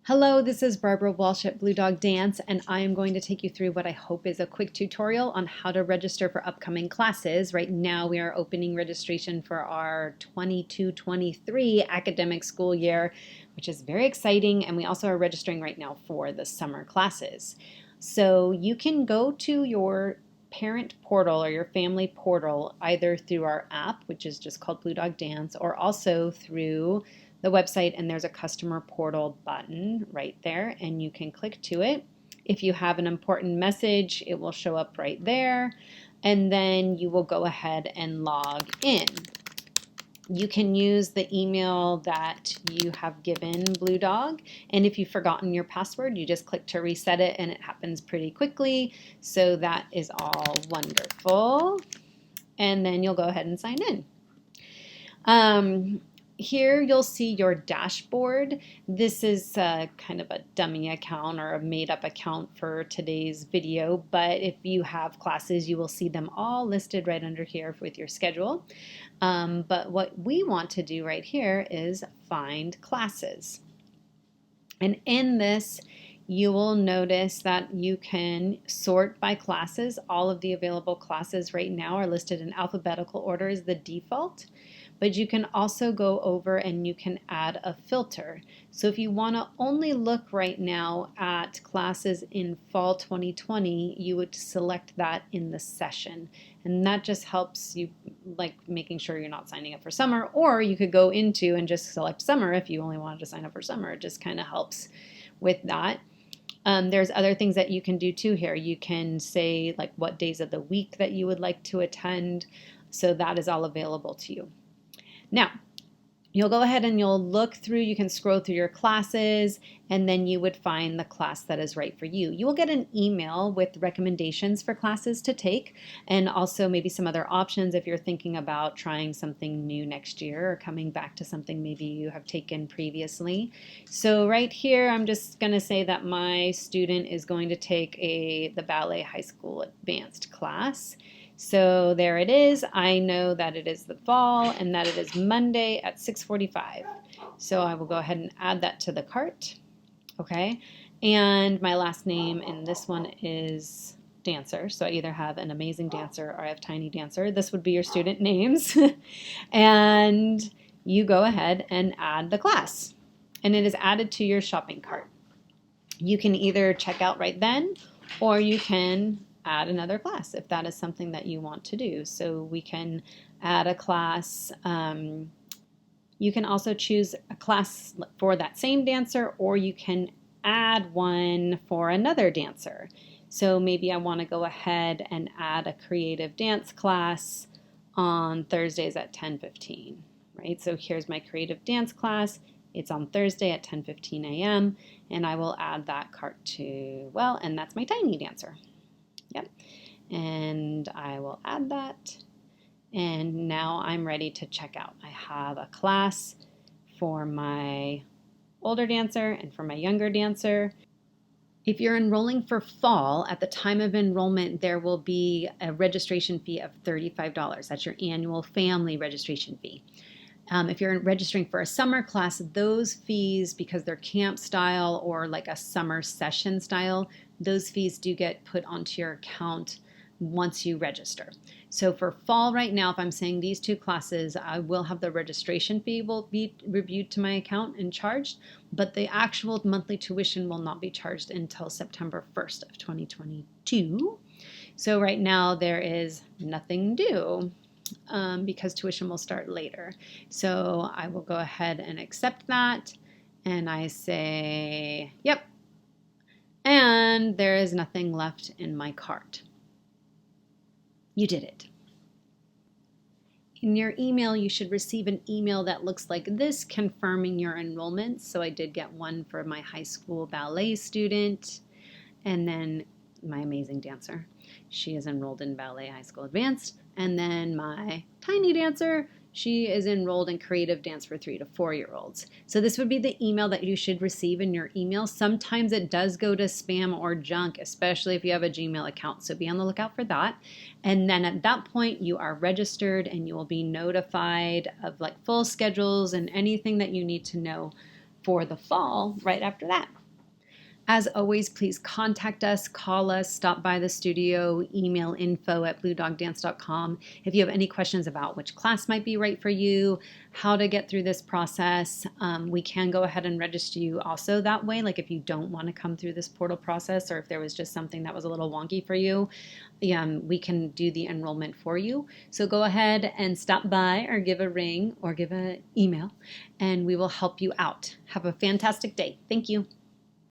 Hello, this is Barbara Walshe at Blue Dog Dance, and I am going to take you through what I hope is a quick tutorial on how to register for upcoming classes. Right now we are opening registration for our 22-23 academic school year, which is very exciting, and we also are registering right now for the summer classes. So you can go to your parent portal or your family portal either through our app, which is just called Blue Dog Dance, or also through the website, and there's a customer portal button right there, and you can click to it. If you have an important message, it will show up right there, and then you will go ahead and log in. You can use the email that you have given Blue Dog, and if you've forgotten your password, you just click to reset it, and it happens pretty quickly. So that is all wonderful. And then you'll go ahead and sign in. Here you'll see your dashboard. This is kind of a dummy account or a made-up account for today's video, but if you have classes, you will see them all listed right under here with your schedule. But what we want to do right here is find classes. And in this, you will notice that you can sort by classes. All of the available classes right now are listed in alphabetical order as the default. But you can also go over and you can add a filter. So if you want to only look right now at classes in fall 2020, you would select that in the session. And that just helps you, like, making sure you're not signing up for summer, or you could go into and just select summer if you only wanted to sign up for summer. It just kind of helps with that. There's other things that you can do too here. You can say like what days of the week that you would like to attend. So that is all available to you. Now, you'll go ahead and you'll look through, you can scroll through your classes, and then you would find the class that is right for you. You will get an email with recommendations for classes to take, and also maybe some other options if you're thinking about trying something new next year or coming back to something maybe you have taken previously. So right here, I'm just going to say that my student is going to take the Ballet High School Advanced class. So there it is. I know that it is the fall and that it is Monday at 6:45. So I will go ahead and add that to the cart. Okay. And my last name in this one is Dancer. So I either have an amazing dancer or I have Tiny Dancer. This would be your student names. And you go ahead and add the class. And it is added to your shopping cart. You can either check out right then, or you can add another class if that is something that you want to do. So we can add a class. You can also choose a class for that same dancer, or you can add one for another dancer. So maybe I want to go ahead and add a creative dance class on Thursdays at 10:15, right? So here's my creative dance class. It's on Thursday at 10:15 a.m. and I will add that cart to, well, and that's my Tiny Dancer. Yep. And I will add that. And now I'm ready to check out. I have a class for my older dancer and for my younger dancer. If you're enrolling for fall, at the time of enrollment, there will be a registration fee of $35. That's your annual family registration fee. If you're registering for a summer class, those fees, because they're camp style or like a summer session style, those fees do get put onto your account once you register. So for fall right now, if I'm saying these two classes, I will have the registration fee will be reviewed to my account and charged, but the actual monthly tuition will not be charged until September 1st of 2022. So right now there is nothing due. Because tuition will start later. So I will go ahead and accept that, and I say, yep, and there is nothing left in my cart. You did it. In your email, you should receive an email that looks like this confirming your enrollment. So I did get one for my high school ballet student, and then my amazing dancer. She is enrolled in Ballet High School Advanced. And then my Tiny Dancer, she is enrolled in creative dance for 3 to 4-year-olds. So this would be the email that you should receive in your email. Sometimes it does go to spam or junk, especially if you have a Gmail account. So be on the lookout for that. And then at that point, you are registered and you will be notified of like full schedules and anything that you need to know for the fall right after that. As always, please contact us, call us, stop by the studio, email info@bluedogdance.com if you have any questions about which class might be right for you, how to get through this process. We can go ahead and register you also that way, like if you don't want to come through this portal process or if there was just something that was a little wonky for you, we can do the enrollment for you. So go ahead and stop by or give a ring or give an email and we will help you out. Have a fantastic day. Thank you.